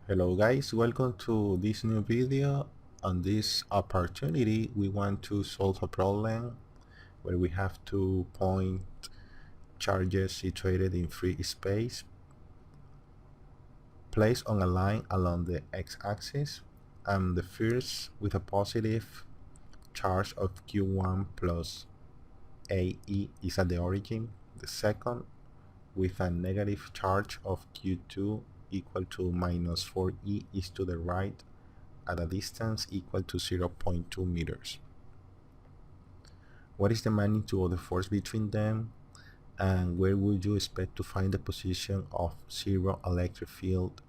Hello guys, welcome to this new video. On this opportunity we want to solve a problem where we have two point charges situated in free space placed on a line along the x-axis, and the first with a positive charge of q1 plus ae is at the origin, the second with a negative charge of q2 equal to minus 4e is to the right at a distance equal to 0.2 meters. What is the magnitude of the force between them, and where would you expect to find the position of zero electric field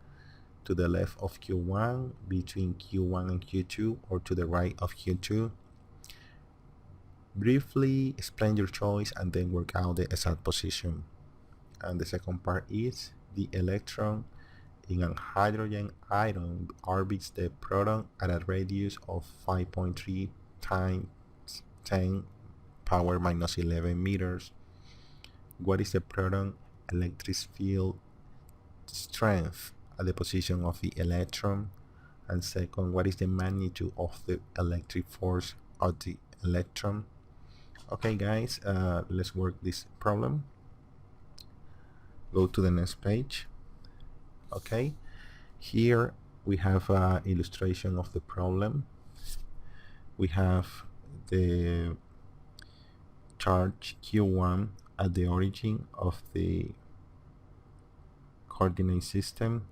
to the left of Q1, between Q1 and Q2, or to the right of Q2? Briefly explain your choice and then work out the exact position. And the second part is the electron in a hydrogen atom orbits the proton at a radius of 5.3 times 10 power minus 11 meters. What is the proton electric field strength at the position of the electron? And second, what is the magnitude of the electric force of the electron? Okay guys, let's work this problem. Go to the next page. Okay, here we have an illustration of the problem. We have the charge q1 at the origin of the coordinate system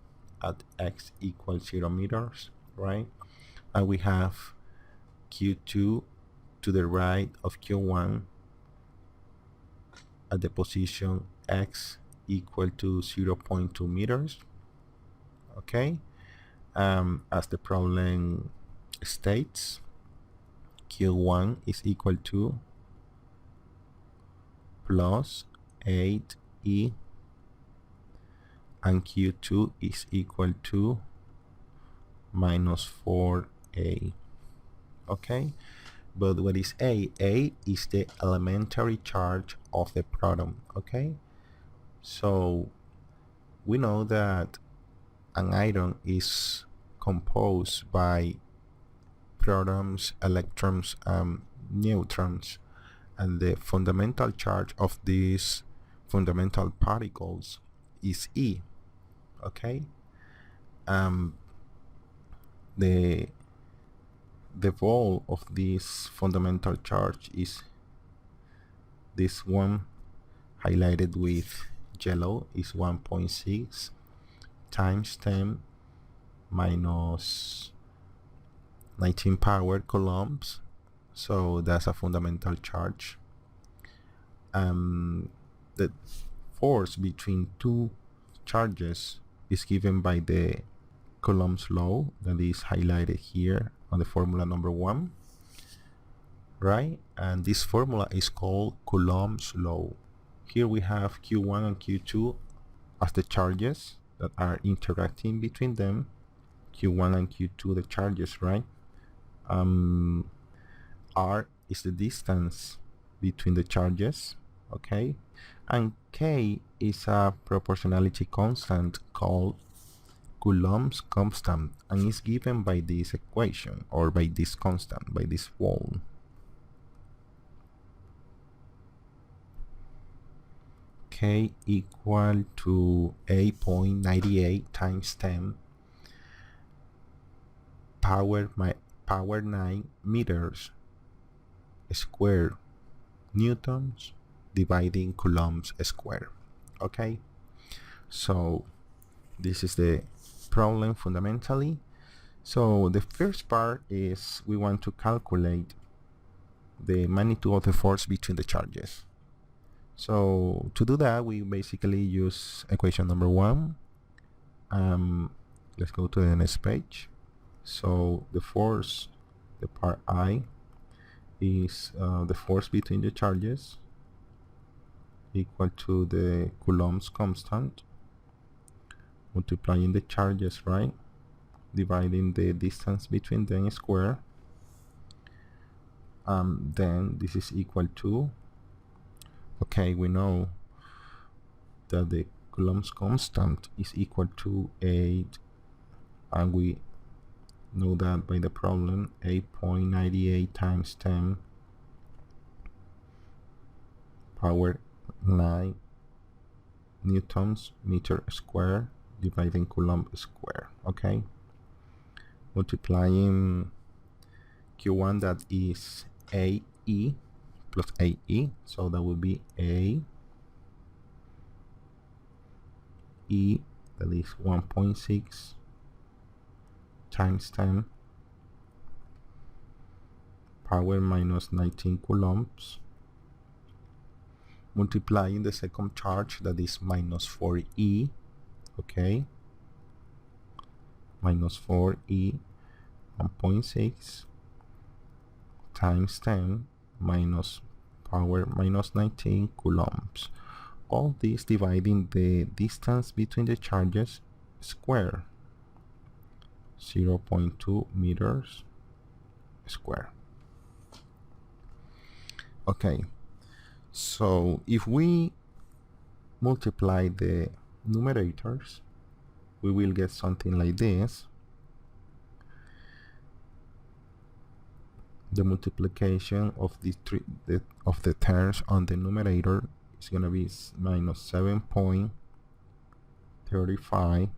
at x equals 0 meters, right? And we have q2 to the right of q1 at the position x equal to 0.2 meters. Okay, as the problem states, q1 is equal to plus 8e and q2 is equal to minus 4a. Okay, but what is a? A is the elementary charge of the proton. Okay, so we know that an atom is composed by protons, electrons, and neutrons, and the fundamental charge of these fundamental particles is E. Okay, the volume of this fundamental charge is this one highlighted with yellow, is 1.6 times 10 minus 19 power coulombs. So that's a fundamental charge. The force between two charges is given by the Coulomb's law that is highlighted here on the formula number 1, right? And this formula is called Coulomb's law. Here we have q1 and q2 as the charges that are interacting between them. q1 and q2 the charges, right? R is the distance between the charges, okay? And K is a proportionality constant called Coulomb's constant, and is given by this equation, or by this constant, by this wall. K equal to 8.98 times 10 power 9 meters square newtons dividing coulombs square. Okay, so this is the problem fundamentally. So the first part is we want to calculate the magnitude of the force between the charges. So to do that, we basically use equation number 1. Let's go to the next page. So the force, the part I, is the force between the charges equal to the Coulomb's constant multiplying the charges, right, dividing the distance between them square. Then this is equal to, okay, we know that the Coulomb's constant is equal to and we know that by the problem 8.98 times 10 power 9 newtons meter square dividing Coulomb square. Okay, multiplying Q1, that is AE plus AE, so that will be AE, that is 1.6 times 10 power minus 19 coulombs, multiplying the second charge, that is minus 4E, okay, minus 4E 1.6 times 10 minus power minus 19 coulombs. All this dividing the distance between the charges square, 0.2 meters square. Okay, so if we multiply the numerators, we will get something like this. The multiplication of the terms on the numerator is going to be minus 7.35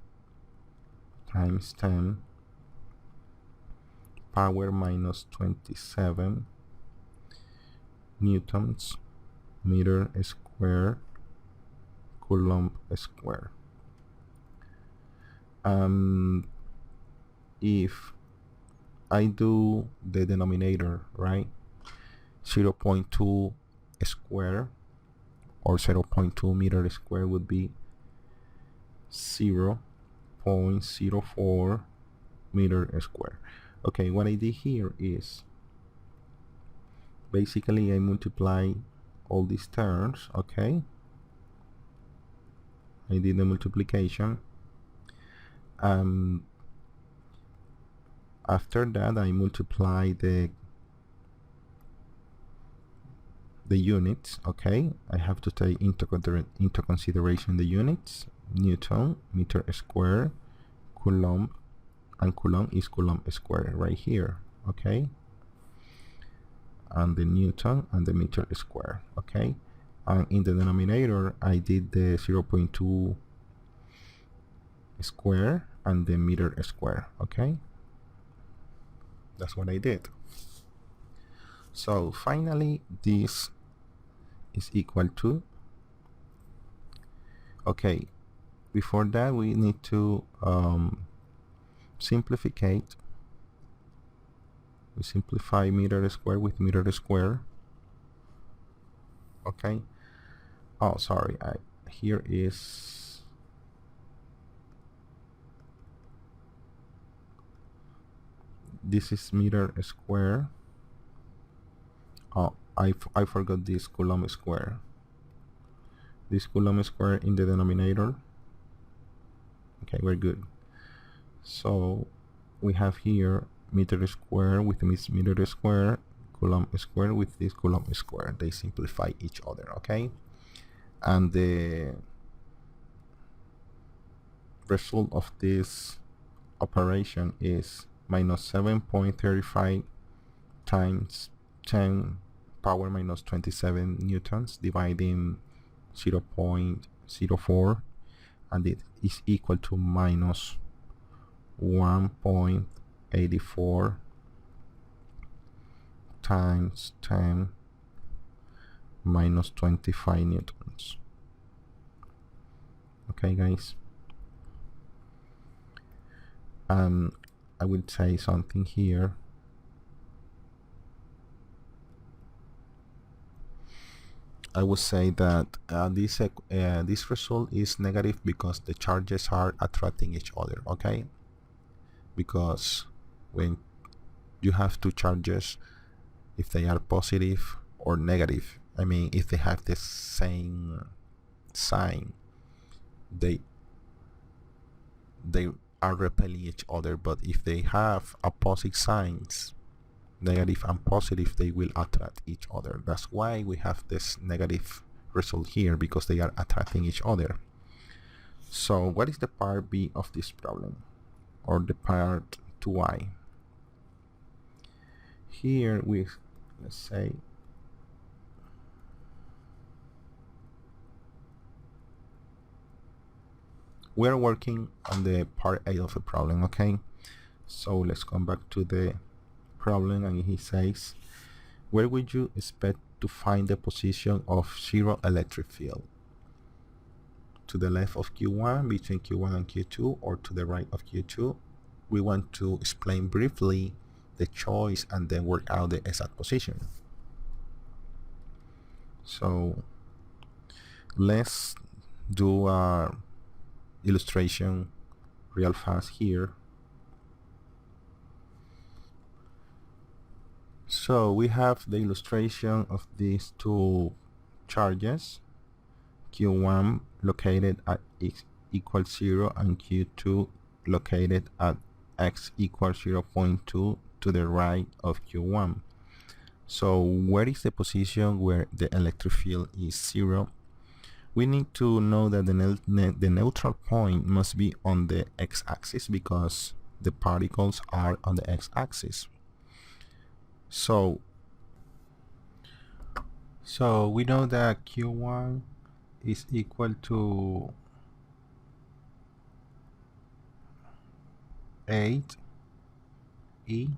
times 10 power minus 27 newtons meter square Coulomb square. If I do the denominator, right, 0.2 square or 0.2 meter square would be 0.04 meter square. Okay, what I did here is basically I multiply all these terms. Okay, I did the multiplication. After that I multiply the units. Okay, I have to take into consideration the units: Newton, meter square, Coulomb, and Coulomb is Coulomb square right here. Okay, and the Newton and the meter square. Okay, and in the denominator I did the 0.2 square and the meter square. Okay, that's what I did. So finally this is equal to, okay, before that we need to simplificate. We simplify meter square with meter square. Okay, oh sorry, here is this is meter square. Oh, I forgot this Coulomb square. This Coulomb square in the denominator. Okay, we're good. So we have here meter square with this meter square, Coulomb square with this Coulomb square. They simplify each other. Okay, and the result of this operation is minus 7.35 times 10 power minus 27 newtons dividing 0.04, and it is equal to minus 1.84 times 10 minus 25 newtons. Okay guys, I will say something here. I would say that this result is negative because the charges are attracting each other. Okay, because when you have two charges, if they are positive or negative, I mean if they have the same sign, they are repelling each other. But if they have opposite signs, negative and positive, they will attract each other. That's why we have this negative result here, because they are attracting each other. So what is the part B of this problem? or the part 2i. Here let's say we're working on the part A of the problem, okay? So let's come back to the problem, and he says, where would you expect to find the position of zero electric field? To the left of Q1, between Q1 and Q2, or to the right of Q2? We want to explain briefly the choice and then work out the exact position. So let's do a illustration real fast here. So we have the illustration of these two charges, Q1 located at x equals 0 and Q2 located at x equals 0.2 to the right of Q1. So where is the position where the electric field is 0? We need to know that the neutral point must be on the x-axis because the particles are on the x-axis. So we know that Q1 is equal to 8e,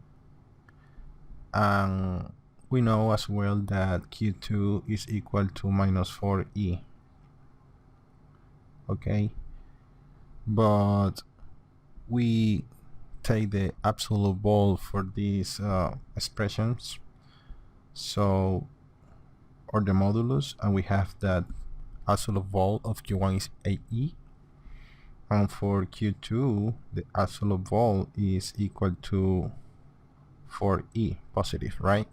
and we know as well that Q2 is equal to minus 4e. Okay, but we take the absolute volt for these expressions, so, or the modulus, and we have that absolute volt of Q1 is 8e, and for Q2 the absolute volt is equal to 4e positive, right?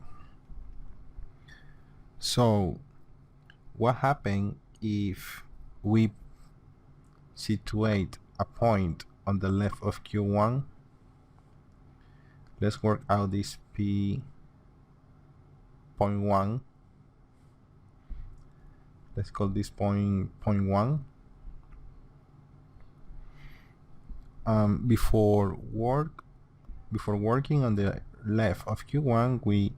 So what happens if we situate a point on the left of Q1? Let's work out this P.1. Let's call this point 1. Before working on the left of Q1, we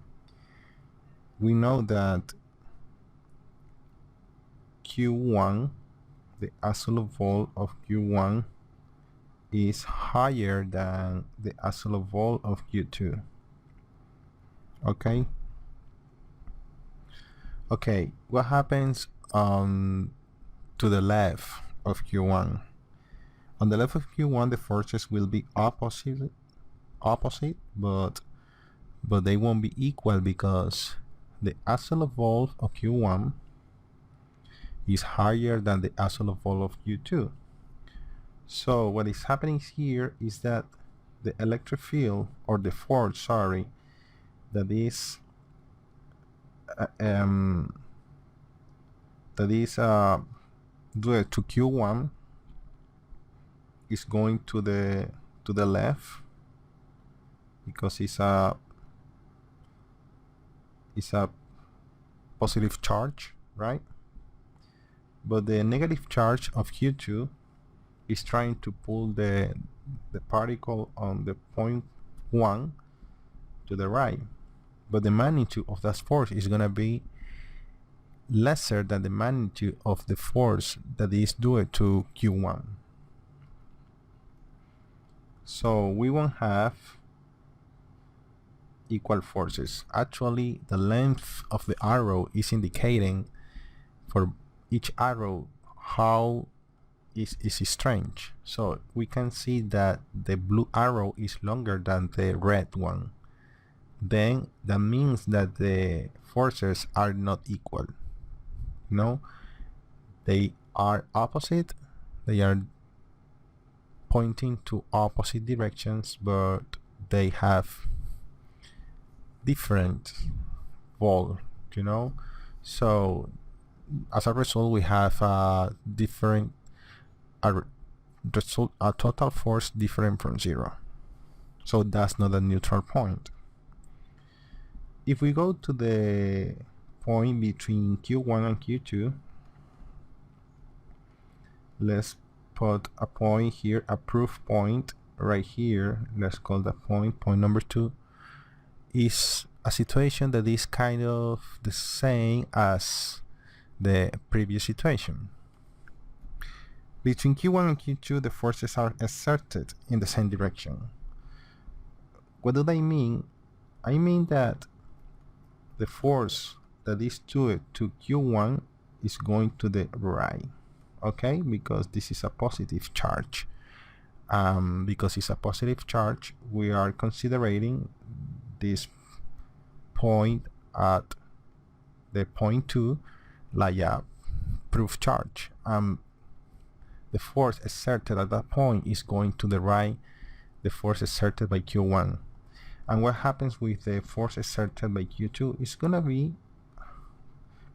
know that Q1, the absolute volt of Q1 is higher than the absolute volt of Q2. Okay, what happens to the left of Q1? On the left of Q1 the forces will be opposite, but they won't be equal because the absolute volt of Q1 is higher than the absolute volt of Q2. So what is happening here is that the electric field, or the force, sorry, that is due to Q1 is going to the left because it's a positive charge, right? But the negative charge of Q2 is trying to pull the particle on the point 1 to the right, but the magnitude of that force is going to be lesser than the magnitude of the force that is due to Q1. So we won't have equal forces. Actually, the length of the arrow is indicating for each arrow how is strange. So we can see that the blue arrow is longer than the red one. Then that means that the forces are not equal. No, they are opposite. They are pointing to opposite directions, but they have different volt, you know. So as a result, we have a total force different from 0. So that's not a neutral point. If we go to the point between Q1 and Q2, let's put a point here, a proof point right here, let's call that point number 2, is a situation that is kind of the same as the previous situation. Between Q1 and Q2, the forces are exerted in the same direction. What do I mean? I mean that the force that is to Q1 is going to the right, okay? Because this is a positive charge. Because it's a positive charge, we are considering this point at the point 2 like a proof charge. The force exerted at that point is going to the right, the force exerted by Q1. And what happens with the force exerted by Q2 is going to be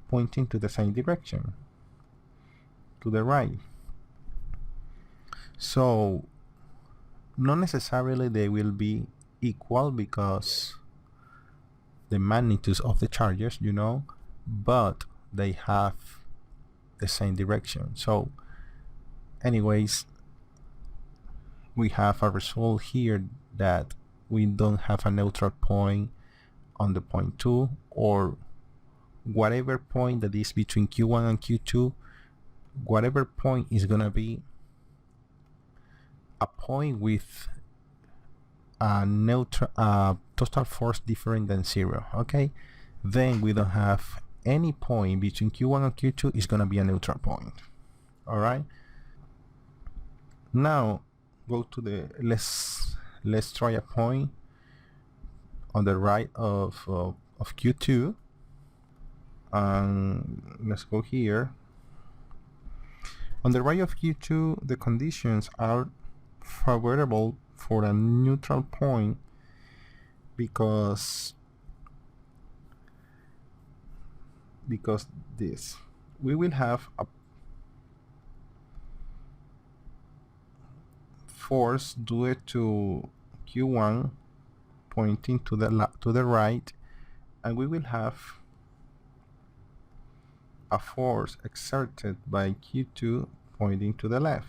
pointing to the same direction, to the right. So not necessarily they will be equal because the magnitudes of the charges, you know, but they have the same direction. So anyways, we have a result here that we don't have a neutral point on the point 2, or whatever point that is between Q1 and Q2, whatever point is gonna be a point with a neutral total force different than 0, okay? Then we don't have any point between Q1 and Q2 is gonna be a neutral point. All right, now go to the let's try a point on the right of Q2, and let's go here. On the right of Q2, the conditions are favorable for a neutral point because this, we will have a force due to Q1 pointing to the right, and we will have a force exerted by Q2 pointing to the left.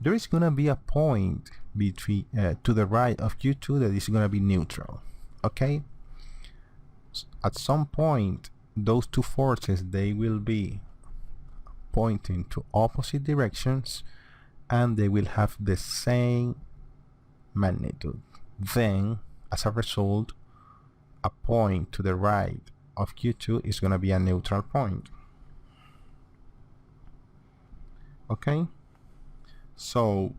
There is going to be a point between to the right of Q2 that is going to be neutral, okay? At some point, those two forces, they will be pointing to opposite directions and they will have the same magnitude. Then, as a result, a point to the right of Q2 is going to be a neutral point. Okay? So,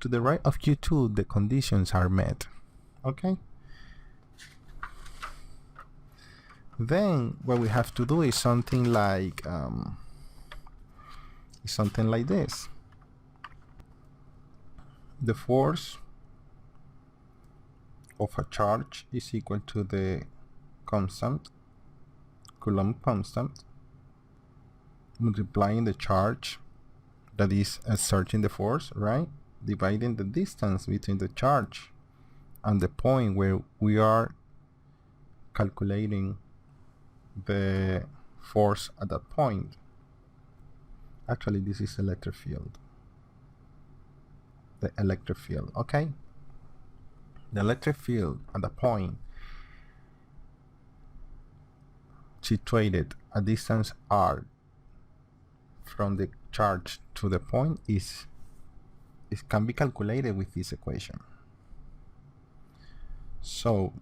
to the right of Q2, the conditions are met. Okay? Then, what we have to do is something like this. The force of a charge is equal to the constant, Coulomb constant, multiplying the charge that is exerting the force, right? Dividing the distance between the charge and the point where we are calculating the force at that point. Actually, this is electric field. The electric field, okay? The electric field at the point situated a distance r from the charge to the point it can be calculated with this equation. So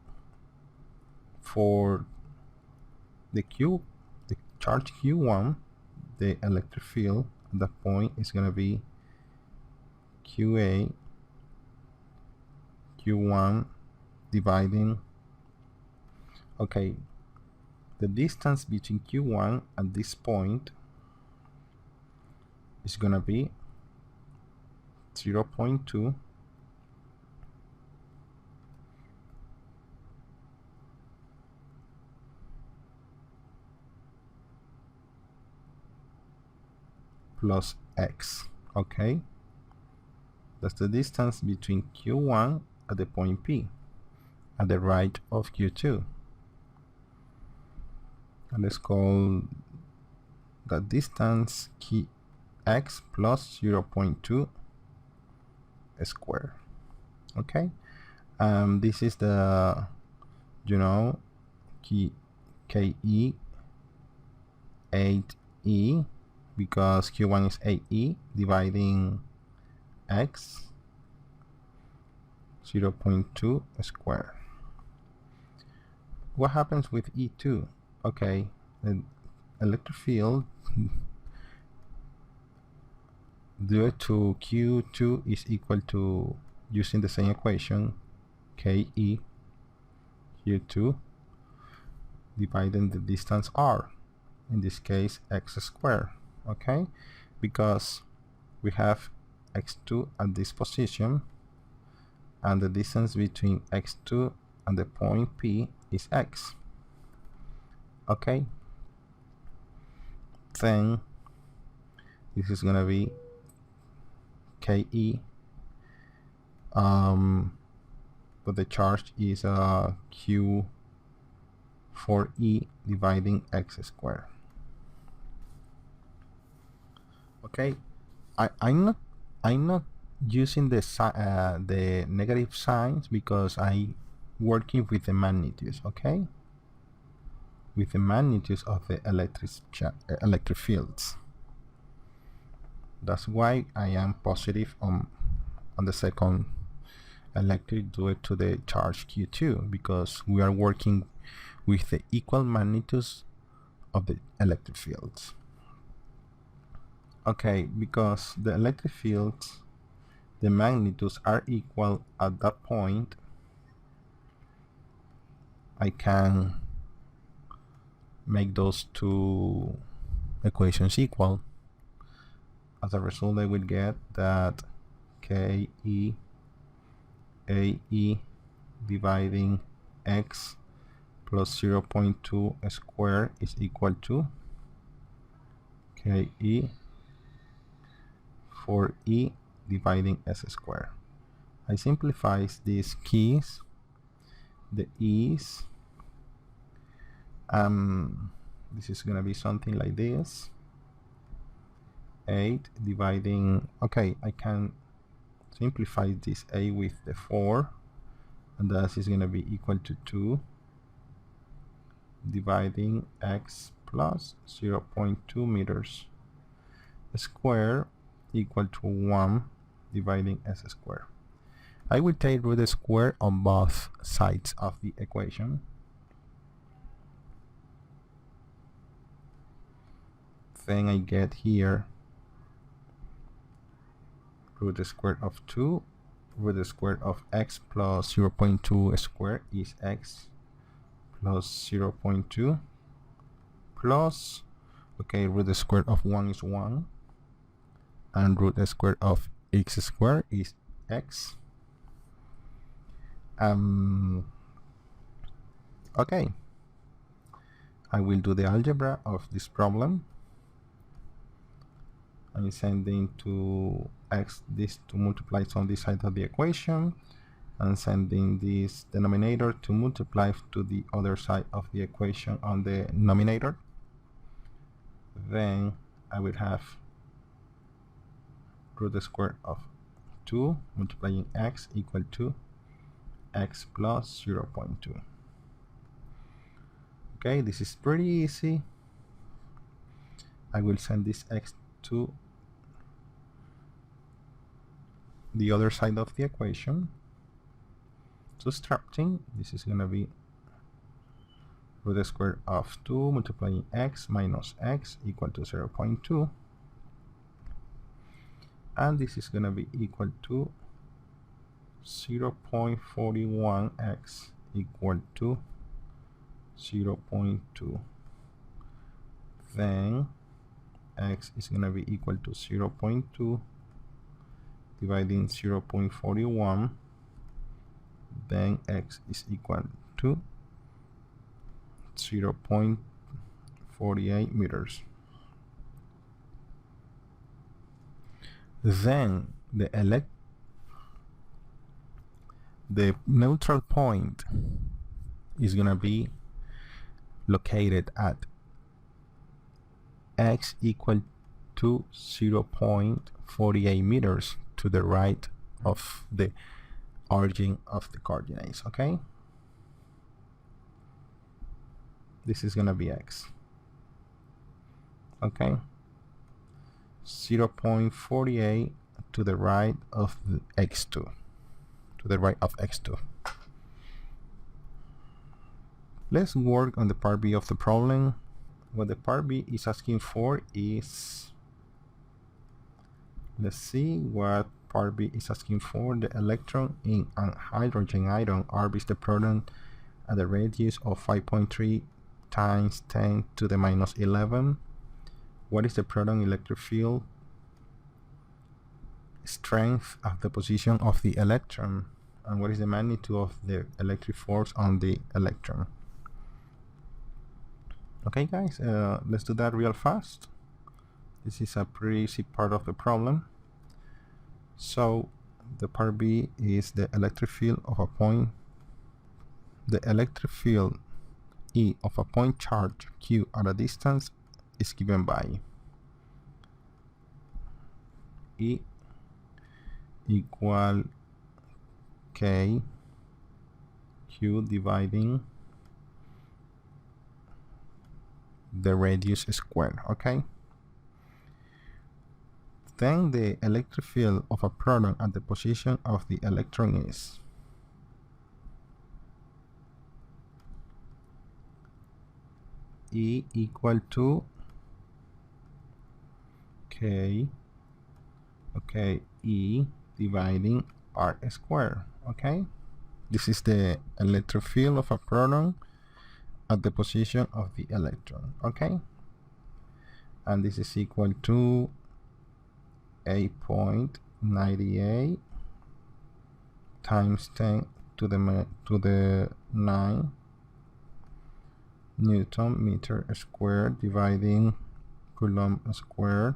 for the charge Q1, the electric field at the point is going to be QA Q1 dividing, okay, the distance between Q1 and this point is going to be 0.2 plus x, okay? That's the distance between Q1 at the point P at the right of Q2. And let's call that distance x plus 0.2 squared. Okay, this is the KE 8E, because Q1 is 8E dividing X 0.2 squared. What happens with E2? Okay, the electric field due to Q2 is equal to, using the same equation, KE Q2 dividing the distance R, in this case X squared. Okay, because we have X2 at this position, and the distance between X2 and the point P is X. Okay, then this is gonna be KE, but the charge is Q4E dividing X squared. Okay, I'm not using the negative signs because I'm working with the magnitudes. Okay, with the magnitudes of the electric fields. That's why I am positive on the second electric due to the charge Q2, because we are working with the equal magnitudes of the electric fields. Okay, because the electric fields, the magnitudes are equal at that point, I can make those two equations equal. As a result, I will get that KE AE dividing X plus 0.2 squared is equal to KE 4E dividing S squared. I simplify these keys. The E's, this is gonna be something like this: 8 dividing, okay, I can simplify this A with the 4, and that is gonna be equal to 2 dividing X plus 0.2 meters square equal to 1 dividing S squared. I will take root square on both sides of the equation. Then I get here root square of 2, root square of X plus 0.2 squared is X plus 0.2 plus, okay, root square of 1 is 1, and root square of X squared is X. Okay, I will do the algebra of this problem. I'm sending to X this to multiply on this side of the equation, and sending this denominator to multiply to the other side of the equation on the numerator. Then I will have root square of 2 multiplying X equal to X plus 0.2. Okay, this is pretty easy. I will send this X to the other side of the equation. Subtracting, this is going to be root square of 2 multiplying X minus X equal to 0.2. And this is going to be equal to 0.41X equal to 0.2. Then X is going to be equal to 0.2 dividing 0.41. Then X is equal to 0.48 meters. Then the neutral point is gonna be located at X equal to 0.48 meters to the right of the origin of the coordinates. Okay, this is gonna be x. Okay, 0.48 to the right of the x2, to the right of x2. Let's work on the part B of the problem. What the part B is asking for is, let's see what part B is asking for. The electron in an hydrogen atom orbits the proton at a radius of 5.3 times 10 to the minus 11. What is the proton electric field strength at the position of the electron? And what is the magnitude of the electric force on the electron? Okay guys, let's do that real fast. This is a pretty easy part of the problem. So the part B is the electric field of a point. The electric field E of a point charge Q at a distance is given by E equal K Q dividing the radius squared. Okay, then the electric field of a proton at the position of the electron is E equal to K, okay, E dividing R squared. Okay, this is the electric field of a proton at the position of the electron. Okay, and this is equal to 8.98 times 10 to the 9 Newton meter squared dividing Coulomb squared.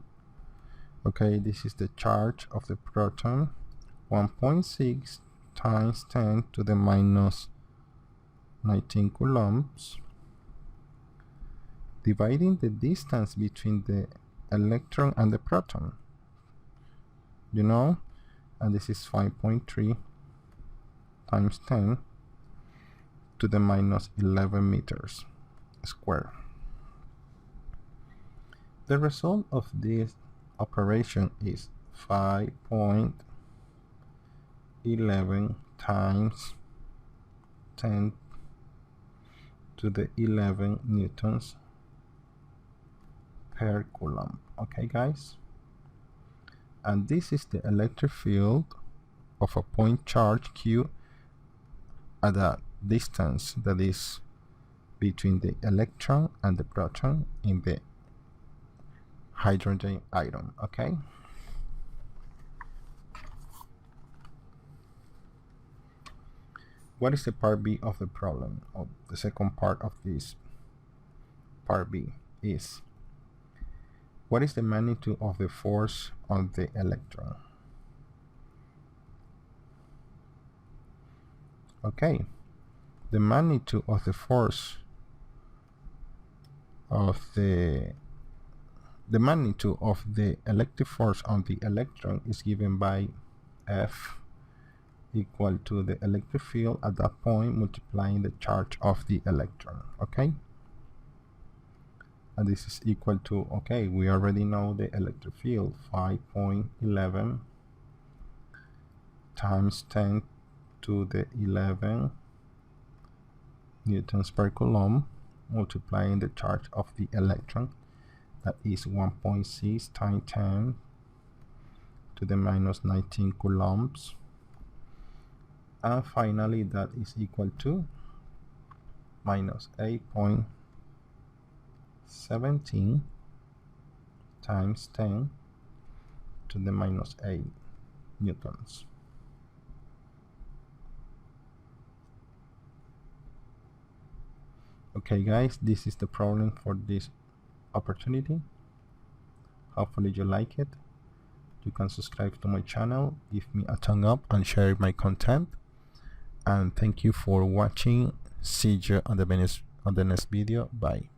Okay, this is the charge of the proton, 1.6 times 10 to the minus 19 coulombs, dividing the distance between the electron and the proton, you know, and this is 5.3 times 10 to the minus 11 meters square. The result of this operation is 5.11 times 10 to the 11 newtons per coulomb. Okay guys, and this is the electric field of a point charge Q at a distance that is between the electron and the proton in the hydrogen atom. Okay, what is the part B of the problem? Or the second part of this part B is, what is the magnitude of the force on the electron? Okay, the magnitude of the force of the magnitude of the electric force on the electron is given by F equal to the electric field at that point multiplying the charge of the electron. Okay, and this is equal to, okay, we already know the electric field, 5.11 times 10 to the 11 newtons per coulomb multiplying the charge of the electron, that is 1.6 times 10 to the minus 19 coulombs, and finally that is equal to minus 8.17 times 10 to the minus 8 newtons. Okay guys, this is the problem for this opportunity. Hopefully you like it. You can subscribe to my channel, give me a thumb up and share my content, and thank you for watching. See you on the next video. Bye.